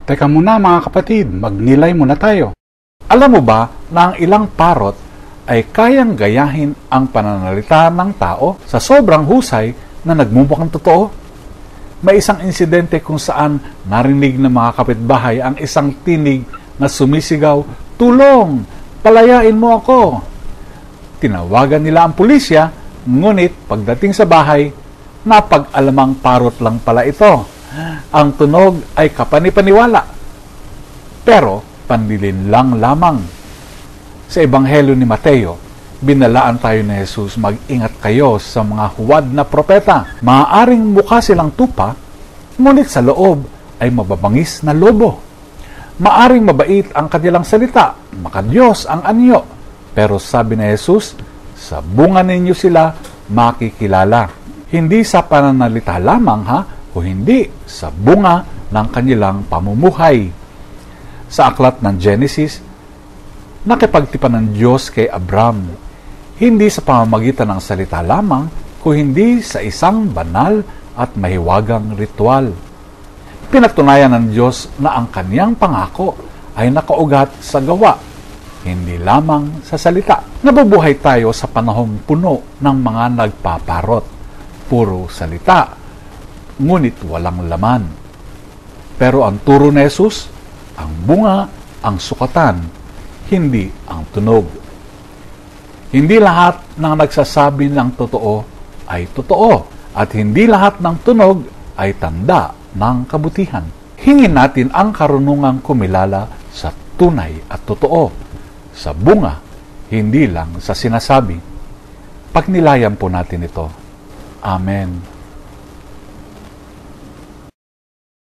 Teka muna mga kapatid, magnilay muna tayo. Alam mo ba na ang ilang parot ay kayang gayahin ang pananalita ng tao sa sobrang husay na nagmumukhang totoo? May isang insidente kung saan narinig ng mga kapitbahay ang isang tinig na sumisigaw, "Tulong! Palayain mo ako!" Tinawagan nila ang pulisya, ngunit pagdating sa bahay, napag-alamang parot lang pala ito. Ang tunog ay kapanipaniwala, pero panlilinlang lamang. Sa Ebanghelyo ni Mateo, binalaan tayo ni Jesus, mag-ingat kayo sa mga huwad na propeta. Maaaring mukha silang tupa, ngunit sa loob ay mababangis na lobo. Maaring mabait ang kanilang salita, makadiyos ang anyo, pero sabi ni Jesus, sa bunga ninyo sila makikilala. Hindi sa pananalita lamang o hindi sa bunga ng kanilang pamumuhay. Sa aklat ng Genesis, nakipagtipan ng Diyos kay Abram, hindi sa pamamagitan ng salita lamang, kundi sa isang banal at mahiwagang ritual. Pinatunayan ng Diyos na ang kaniyang pangako ay nakaugat sa gawa, hindi lamang sa salita. Nabubuhay tayo sa panahong puno ng mga nagpaparot. Puro salita, ngunit walang laman. Pero ang turo ni Jesus, ang bunga, ang sukatan, hindi ang tunog. Hindi lahat ng nagsasabi ng totoo ay totoo, at hindi lahat ng tunog ay tanda ng kabutihan. Hingin natin ang karunungang kumilala sa tunay at totoo, sa bunga, hindi lang sa sinasabi. Pagnilayan po natin ito. Amen.